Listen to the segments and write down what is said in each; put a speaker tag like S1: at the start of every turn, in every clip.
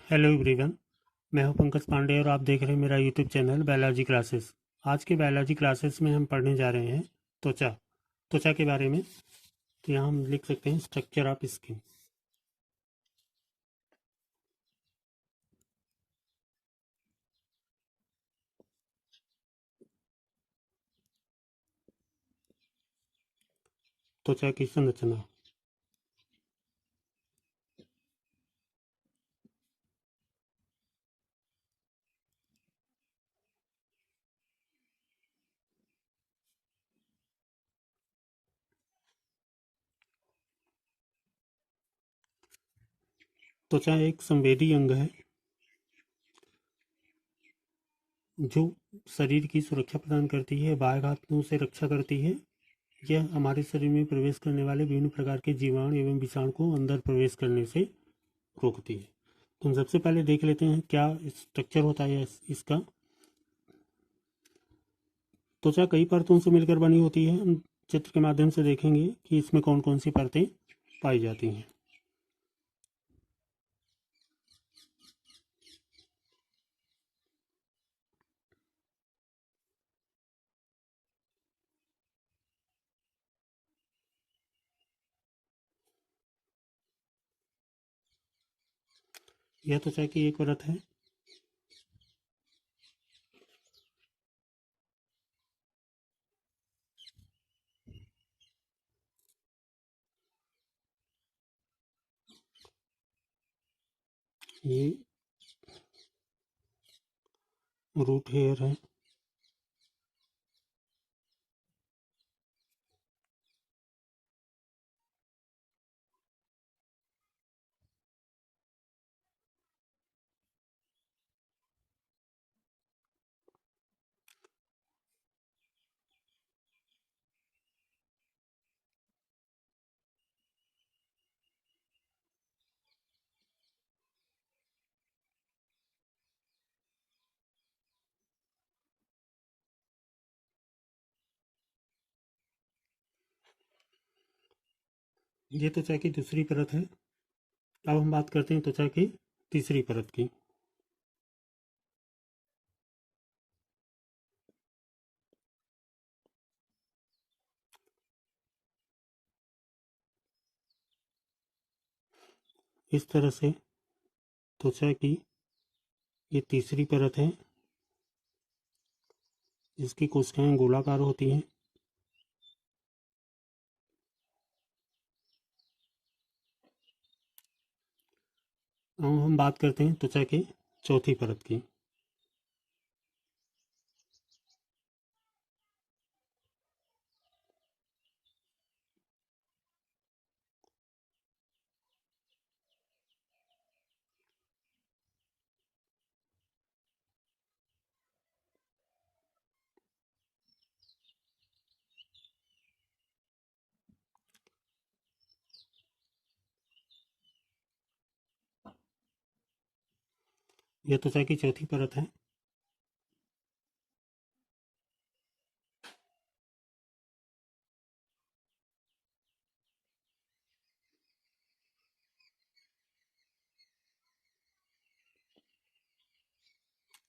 S1: Hello everyone. मैं हूं पंकज पांडे और आप देख रहे हैं मेरा यूट्यूब चैनल बायोलॉजी क्लासेस। आज के बायोलॉजी क्लासेस में हम पढ़ने जा रहे हैं त्वचा त्वचा के बारे में। तो यहाँ हम लिख सकते हैं स्ट्रक्चर ऑफ स्किन। त्वचा की संरचना। त्वचा एक संवेदी अंग है जो शरीर की सुरक्षा प्रदान करती है, बाह्य घातों से रक्षा करती है। यह हमारे शरीर में प्रवेश करने वाले विभिन्न प्रकार के जीवाणु एवं विषाणु को अंदर प्रवेश करने से रोकती है। तो हम सबसे पहले देख लेते हैं क्या स्ट्रक्चर होता है इसका। त्वचा कई परतों से मिलकर बनी होती है। हम चित्र के माध्यम से देखेंगे कि इसमें कौन कौन सी परतें पाई जाती हैं। यह त्वचा की एक परत है। ये रूट हेयर है। ये त्वचा की दूसरी परत है। अब हम बात करते हैं त्वचा की तीसरी परत की। इस तरह से त्वचा की ये तीसरी परत है। इसकी कोशिकाएं गोलाकार होती हैं। अब हम बात करते हैं त्वचा की चौथी परत की। यह त्वचा की चौथी परत है।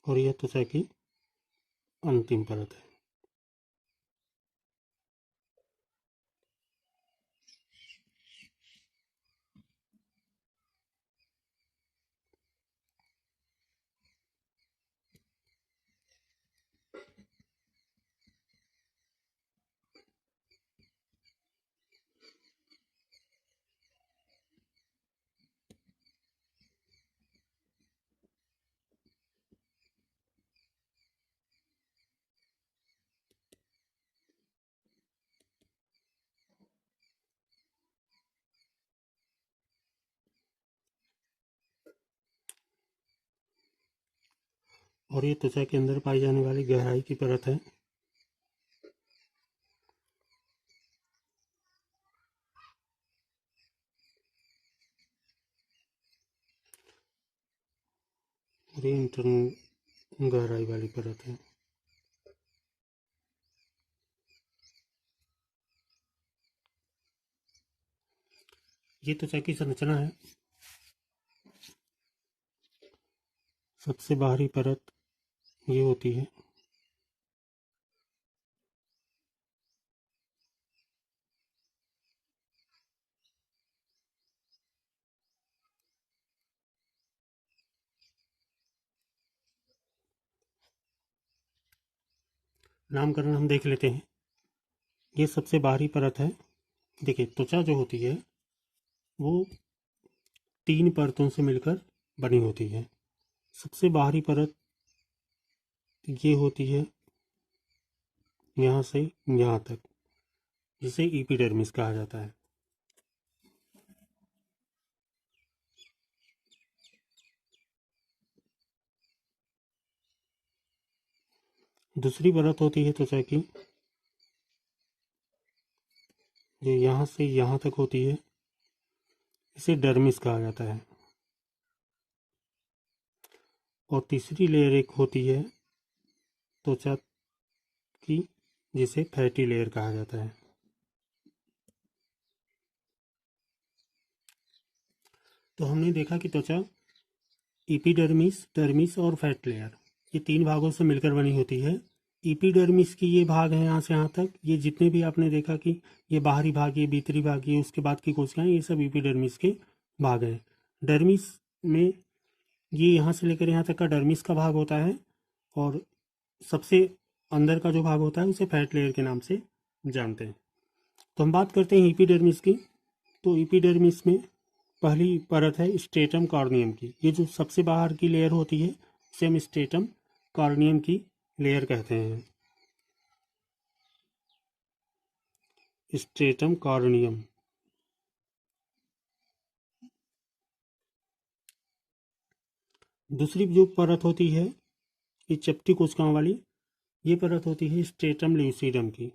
S1: और यह त्वचा की अंतिम परत है। और ये त्वचा के अंदर पाई जाने वाली गहराई की परत है। और ये इंटरनल गहराई वाली परत है। ये त्वचा की संरचना है। सबसे बाहरी परत ये होती है। नामकरण हम देख लेते हैं। ये सबसे बाहरी परत है। देखिए, त्वचा जो होती है वो 3 परतों से मिलकर बनी होती है। सबसे बाहरी परत ये होती है यहाँ से यहाँ तक, जिसे एपिडर्मिस कहा जाता है। दूसरी परत होती है त्वचा की, जो यहाँ से यहाँ तक होती है, इसे डर्मिस कहा जाता है। और तीसरी लेयर एक होती है त्वचा की, जिसे फैटी लेयर कहा जाता है। तो हमने देखा कि त्वचा एपिडर्मिस, डर्मिस और फैट लेयर, ये 3 भागों से मिलकर बनी होती है। एपिडर्मिस की ये भाग है यहाँ से यहाँ तक, ये जितने भी आपने देखा कि ये बाहरी भाग, ये भीतरी भाग, ये उसके बाद की कोशिकाएं, ये सब एपिडर्मिस के भाग हैं। डर्मिस में ये यहाँ से लेकर यहाँ तक का डर्मिस का भाग होता है, और सबसे अंदर का जो भाग होता है उसे फैट लेयर के नाम से जानते हैं। तो हम बात करते हैं एपिडर्मिस की। तो एपिडर्मिस में पहली परत है स्ट्रेटम कॉर्नियम की। ये जो सबसे बाहर की लेयर होती है इसे हम स्ट्रेटम कॉर्नियम की लेयर कहते हैं। Stratum corneum. दूसरी जो परत होती है ये चपटी कोशिकाओं वाली, ये परत होती है स्ट्रेटम ल्यूसीडम की।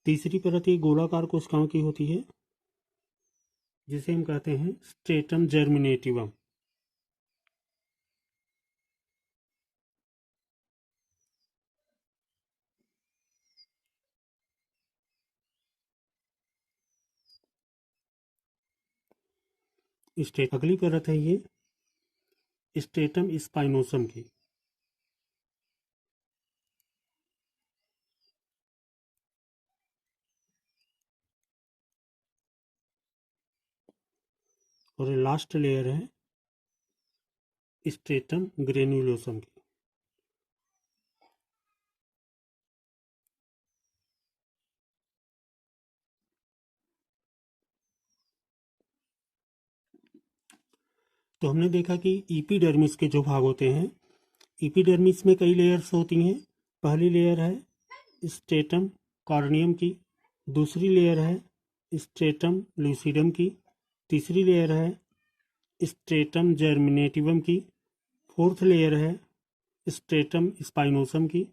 S1: तीसरी परत ये गोलाकार कोशिकाओं की होती है, जिसे हम कहते हैं स्ट्रेटम जर्मिनेटिवम। अगली परत है ये स्ट्रेटम स्पाइनोसम की। और लास्ट लेयर है स्ट्रेटम ग्रेन्युलोसम की। तो हमने देखा कि एपिडर्मिस के जो भाग होते हैं, एपिडर्मिस में कई लेयर्स होती हैं। पहली लेयर है स्ट्रेटम कॉर्नियम की, दूसरी लेयर है स्ट्रेटम लूसिडम की, तीसरी लेयर है स्ट्रेटम जर्मिनेटिवम की, फोर्थ लेयर है स्ट्रेटम स्पाइनोसम की,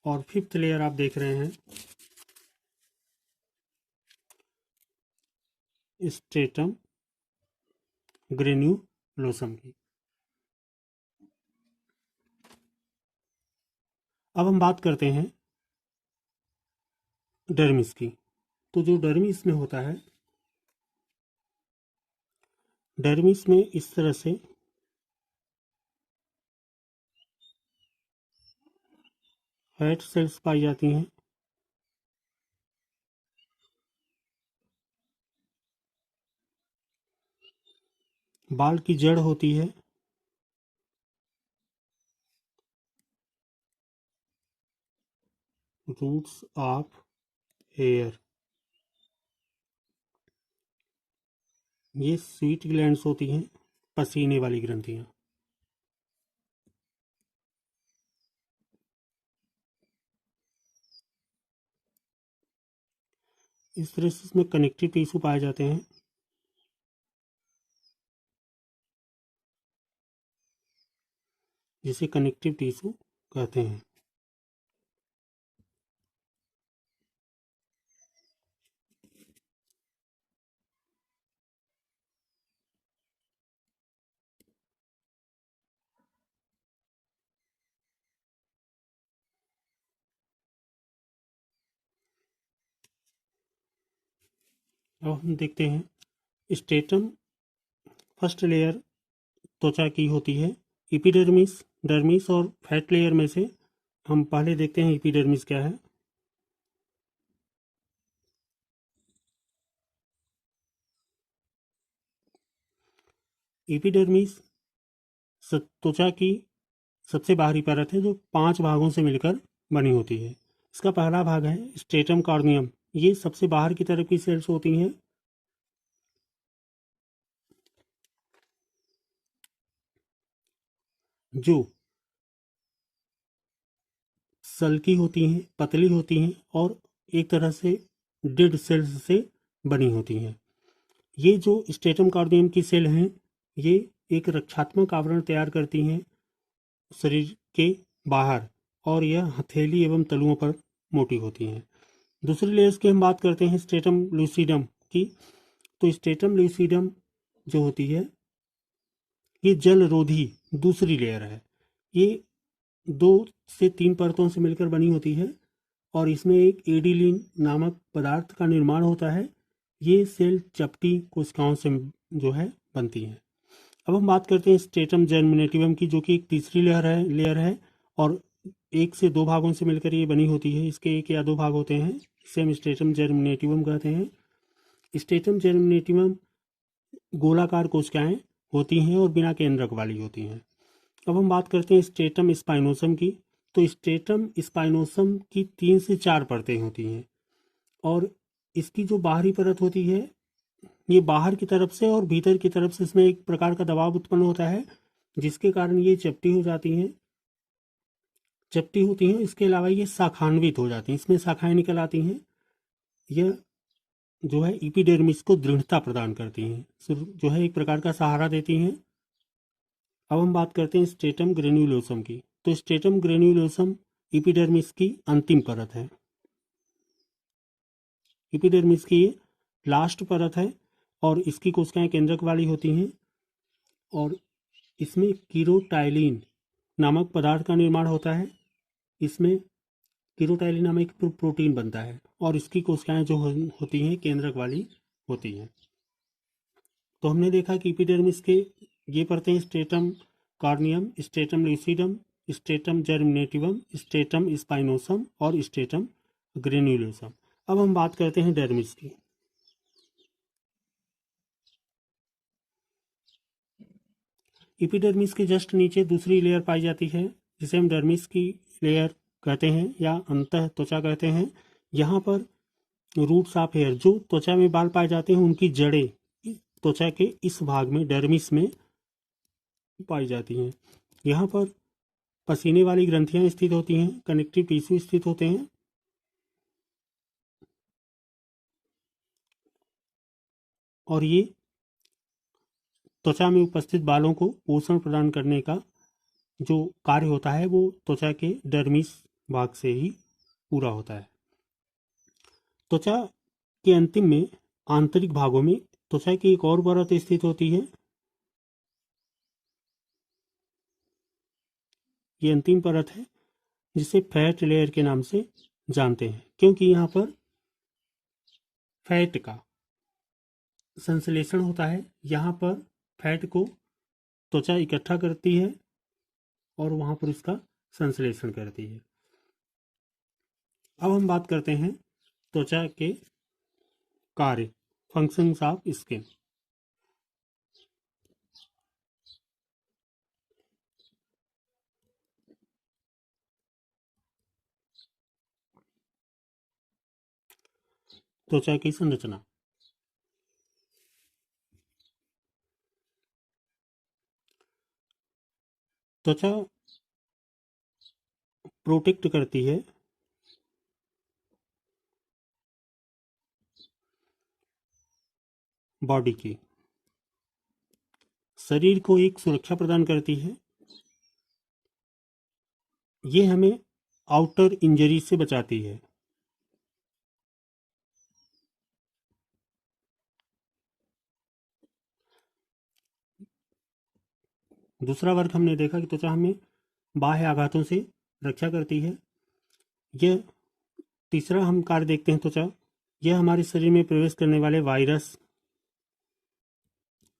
S1: और फिफ्थ लेयर आप देख रहे हैं स्ट्रेटम ग्रेन्युलोसम की। अब हम बात करते हैं डर्मिस की। तो जो डर्मिस में होता है, डर्मिस में इस तरह से फैट सेल्स पाई जाती हैं। बाल की जड़ होती है, रूट्स ऑफ हेयर। ये स्वीट ग्लैंड्स होती हैं, पसीने वाली ग्रंथियां। इस तरह से इसमें कनेक्टिव टिश्यू पाए जाते हैं, जिसे कनेक्टिव टिश्यू कहते हैं। अब हम देखते हैं स्ट्रेटम। फर्स्ट लेयर त्वचा की होती है, एपिडर्मिस, डर्मिस और फैट लेयर में से हम पहले देखते हैं एपिडर्मिस क्या है। एपिडर्मिस त्वचा की सबसे बाहरी परत है जो 5 भागों से मिलकर बनी होती है। इसका पहला भाग है स्ट्रेटम कॉर्नियम। ये सबसे बाहर की तरफ की सेल्स होती हैं, जो सल्की होती हैं, पतली होती हैं और एक तरह से डेड सेल्स से बनी होती हैं। ये जो स्ट्रेटम कॉर्नियम की सेल हैं, ये एक रक्षात्मक आवरण तैयार करती हैं शरीर के बाहर, और यह हथेली एवं तलुओं पर मोटी होती हैं। दूसरी लेयर्स की हम बात करते हैं स्ट्रेटम लूसिडम की। तो स्ट्रेटम लूसिडम जो होती है, ये जल रोधी दूसरी लेयर है। ये 2 से 3 परतों से मिलकर बनी होती है और इसमें एक एडिलीन नामक पदार्थ का निर्माण होता है। ये सेल चपटी कोशिकाओं से जो है बनती हैं। अब हम बात करते हैं स्ट्रेटम जर्मिनेटिवम की, जो कि एक तीसरी लेयर है और 1 से 2 भागों से मिलकर ये बनी होती है। इसके 1 या 2 भाग होते हैं, इसे हम स्ट्रेटम जर्मिनेटिवम कहते हैं। स्ट्रेटम जर्मिनेटिवम गोलाकार कोशिकाएं होती हैं और बिना केंद्रक वाली होती हैं। अब हम बात करते हैं स्ट्रेटम स्पाइनोसम की। तो स्ट्रेटम स्पाइनोसम की 3 से 4 परतें होती हैं और इसकी जो बाहरी परत होती है, ये बाहर की तरफ से और भीतर की तरफ से इसमें एक प्रकार का दबाव उत्पन्न होता है, जिसके कारण ये चपटी हो जाती हैं, चपटी होती हैं। इसके अलावा ये शाखान्वित हो जाती हैं, इसमें शाखाएं निकल आती हैं। यह जो है एपिडर्मिस को दृढ़ता प्रदान करती हैं, जो है एक प्रकार का सहारा देती हैं। अब हम बात करते हैं स्ट्रेटम ग्रेन्युलोसम की। तो स्ट्रेटम ग्रेन्युलोसम एपिडर्मिस की अंतिम परत है। एपिडर्मिस की ये लास्ट परत है और इसकी कोशिकाएं केंद्रक वाली होती हैं और इसमें कीरोटाइलिन नामक पदार्थ का निर्माण होता है। इसमें कीरोटाइलिन नामक एक प्रोटीन बनता है और इसकी कोशिकाएं जो होती हैं केंद्रक वाली होती हैं। तो हमने देखा कि एपिडर्मिस के ये परतें stratum corneum, stratum lucidum, stratum germinativum, stratum spinosum और स्ट्रेटम ग्रेन्युलोसम। अब हम बात करते हैं डर्मिस की। एपिडर्मिस के जस्ट नीचे दूसरी लेयर पाई जाती है, जिसे हम डर्मिस की लेयर कहते हैं या अंतः त्वचा कहते हैं। यहाँ पर रूट्स ऑफ हेयर, जो त्वचा में बाल पाए जाते हैं, उनकी जड़ें त्वचा के इस भाग में डर्मिस में पाई जाती हैं। यहाँ पर पसीने वाली ग्रंथियां स्थित होती हैं, कनेक्टिव टिश्यू स्थित होते हैं और ये त्वचा में उपस्थित बालों को पोषण प्रदान करने का जो कार्य होता है वो त्वचा के डर्मिस भाग से ही पूरा होता है। त्वचा के अंतिम में आंतरिक भागों में त्वचा की एक और परत स्थित होती है। ये अंतिम परत है जिसे फैट लेयर के नाम से जानते हैं, क्योंकि यहाँ पर फैट का संश्लेषण होता है। यहाँ पर फैट को त्वचा इकट्ठा करती है और वहाँ पर उसका संश्लेषण करती है। अब हम बात करते हैं त्वचा के कार्य, फंक्शंस ऑफ स्किन। त्वचा की संरचना। त्वचा प्रोटेक्ट करती है बॉडी की, शरीर को एक सुरक्षा प्रदान करती है। ये हमें आउटर इंजरी से बचाती है। दूसरा वर्ग हमने देखा कि त्वचा हमें बाह्य आघातों से रक्षा करती है। यह तीसरा हम कार्य देखते हैं त्वचा, यह हमारे शरीर में प्रवेश करने वाले वायरस,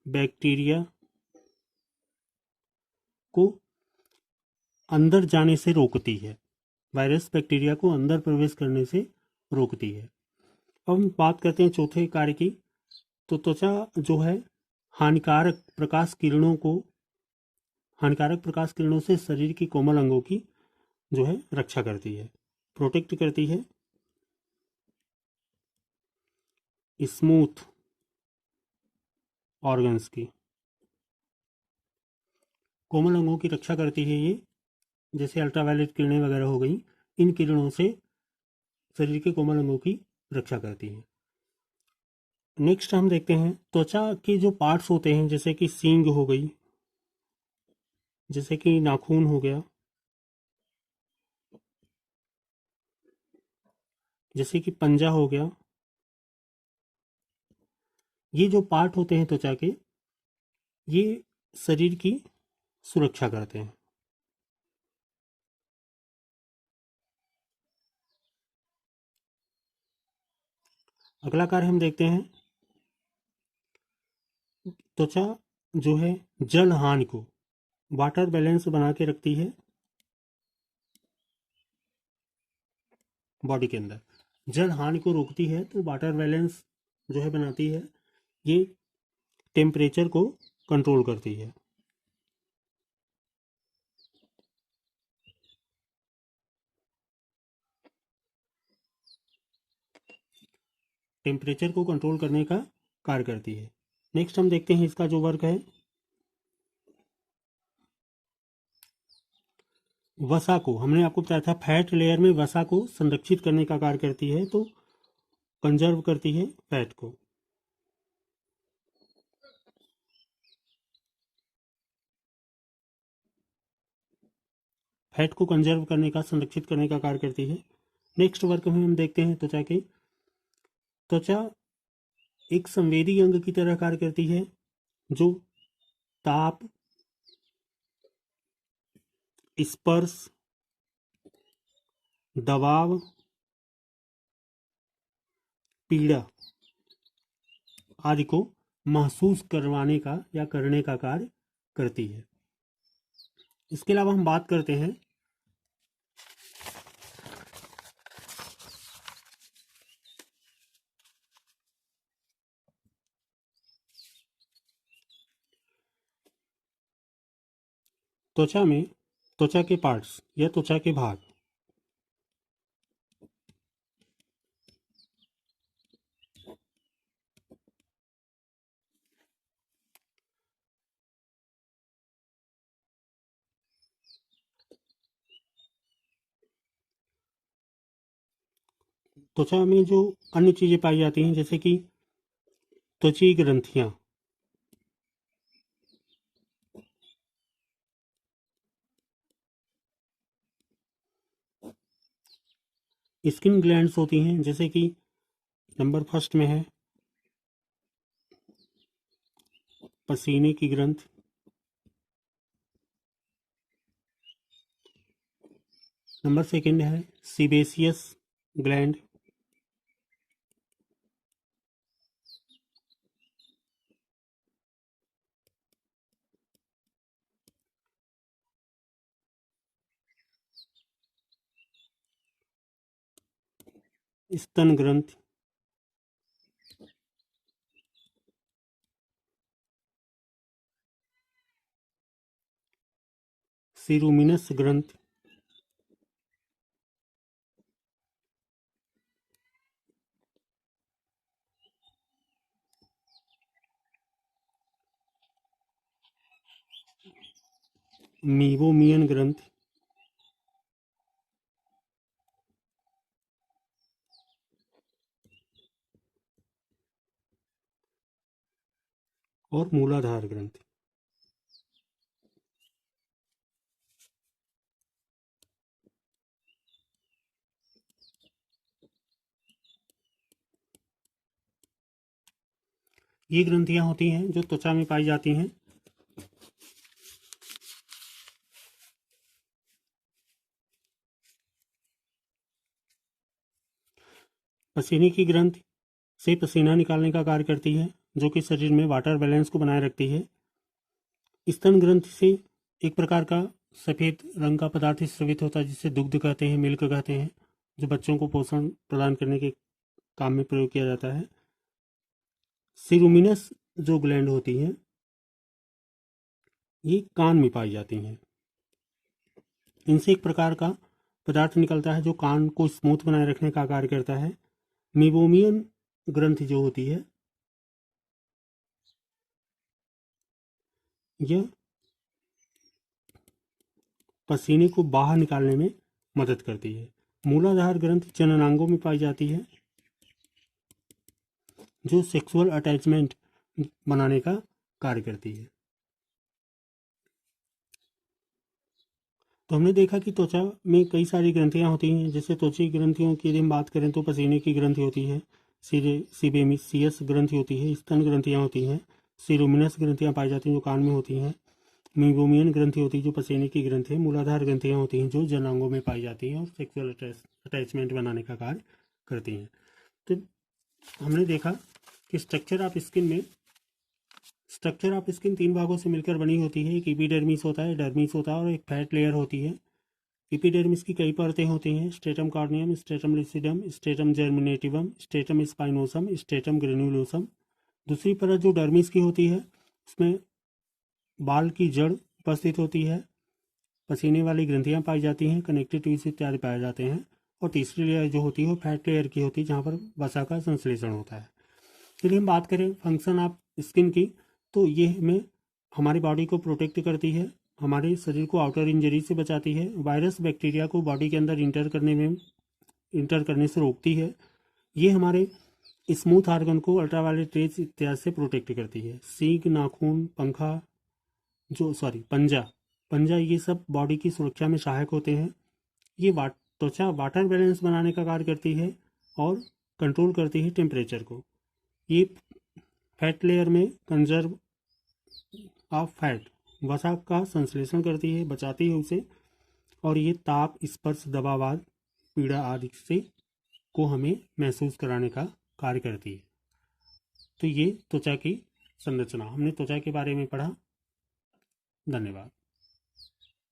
S1: बैक्टीरिया को अंदर जाने से रोकती है। वायरस बैक्टीरिया को अंदर प्रवेश करने से रोकती है। अब हम बात करते हैं चौथे कार्य की। तो त्वचा जो है हानिकारक प्रकाश किरणों से शरीर की कोमल अंगों की जो है रक्षा करती है, प्रोटेक्ट करती है। स्मूथ ऑर्गन्स की, कोमल अंगों की रक्षा करती है ये, जैसे अल्ट्रावायलेट किरणें वगैरह हो गई, इन किरणों से शरीर के कोमल अंगों की रक्षा करती है। नेक्स्ट हम देखते हैं त्वचा के जो पार्ट्स होते हैं, जैसे कि सींग हो गई, जैसे कि नाखून हो गया, जैसे कि पंजा हो गया। ये जो पार्ट होते हैं त्वचा के, ये शरीर की सुरक्षा करते हैं। अगला कार्य हम देखते हैं, त्वचा जो है जल हानि को, वाटर बैलेंस बना के रखती है बॉडी के अंदर। जल हानि को रोकती है, तो वाटर बैलेंस जो है बनाती है। ये टेम्परेचर को कंट्रोल करती है। टेम्परेचर को कंट्रोल करने का कार्य करती है। नेक्स्ट हम देखते हैं इसका जो वर्क है, वसा को, हमने आपको बताया था फैट लेयर में वसा को संरक्षित करने का कार्य करती है, तो कंजर्व करती है फैट को। फैट को कंजर्व करने का, संरक्षित करने का कार्य करती है। नेक्स्ट वर्क में हम देखते हैं त्वचा के, त्वचा एक संवेदी अंग की तरह कार्य करती है, जो ताप, स्पर्श, दबाव, पीड़ा आदि को महसूस करवाने का या करने का कार्य करती है। इसके अलावा हम बात करते हैं त्वचा में, त्वचा के पार्ट्स या त्वचा के भाग। त्वचा में जो अन्य चीजें पाई जाती हैं, जैसे कि त्वचीय ग्रंथियां, स्किन ग्लैंड्स होती हैं, जैसे कि नंबर फर्स्ट में है पसीने की ग्रंथ, नंबर सेकंड है सीबेसियस ग्लैंड, स्तन ग्रंथ, सीरोमिनस ग्रंथ, मीवोमियन ग्रंथ, और मूलाधार ग्रंथ। ये ग्रंथियां होती हैं जो त्वचा में पाई जाती हैं। पसीने की ग्रंथ से पसीना निकालने का कार्य करती है, जो कि शरीर में वाटर बैलेंस को बनाए रखती है। स्तन ग्रंथि से एक प्रकार का सफ़ेद रंग का पदार्थ स्रावित होता है, जिसे दुग्ध कहते हैं, मिल्क कहते हैं, जो बच्चों को पोषण प्रदान करने के काम में प्रयोग किया जाता है। सिरुमिनस जो ग्लैंड होती हैं, ये कान में पाई जाती हैं। इनसे एक प्रकार का पदार्थ निकलता है जो कान को स्मूथ बनाए रखने का कार्य करता है। मेबोमियन ग्रंथि जो होती है, यह पसीने को बाहर निकालने में मदद करती है। मूलाधार ग्रंथि जननांगों में पाई जाती है, जो सेक्सुअल अटैचमेंट बनाने का कार्य करती है। तो हमने देखा कि त्वचा में कई सारी ग्रंथियां होती हैं। जैसे त्वचा की ग्रंथियों की यदि हम बात करें तो पसीने की ग्रंथि होती है, सीबेमियस ग्रंथि होती है, स्तन ग्रंथियां होती हैं, सिरुमिनस ग्रंथियां पाई जाती हैं जो कान में होती हैं, मीबोमियन ग्रंथि होती है जो पसीने की ग्रंथि है, मूलाधार ग्रंथियां होती हैं जो जनांगों में पाई जाती हैं और सेक्सुअल अटैचमेंट बनाने का कार्य करती हैं। तो हमने देखा कि स्ट्रक्चर ऑफ स्किन 3 भागों से मिलकर बनी होती है। एक एपिडर्मिस होता है, डर्मिस होता है और एक फैट लेयर होती है। एपिडर्मिस की कई परतें होती हैं, stratum corneum, stratum lucidum, stratum germinativum, stratum spinosum, stratum granulosum. दूसरी परत जो डर्मिस की होती है, उसमें बाल की जड़ उपस्थित होती है, पसीने वाली ग्रंथियां पाई जाती हैं, कनेक्टिव टिश्यू इत्यादि पाए जाते हैं। और तीसरी लेयर जो होती है वो फैट लेयर की होती है, जहाँ पर वसा का संश्लेषण होता है। यदि हम बात करें फंक्शन ऑफ स्किन की, तो ये हमें हमारी बॉडी को प्रोटेक्ट करती है, हमारे शरीर को आउटर इंजरी से बचाती है, वायरस बैक्टीरिया को बॉडी के अंदर इंटर करने से रोकती है। ये हमारे स्मूथ आर्गन को अल्ट्रावायलेट रेज इत्यादि से प्रोटेक्ट करती है। सींग, नाखून, पंजा ये सब बॉडी की सुरक्षा में सहायक होते हैं। ये त्वचा वाटर बैलेंस बनाने का कार्य करती है और कंट्रोल करती है टेम्परेचर को। ये फैट लेयर में कंजर्व ऑफ फैट वसा का संश्लेषण करती है, बचाती है उसे, और ये ताप, स्पर्श, दबाव, पीड़ा आदि से को हमें महसूस कराने का कार्य करती है। तो ये त्वचा की संरचना, हमने त्वचा के बारे में पढ़ा। धन्यवाद।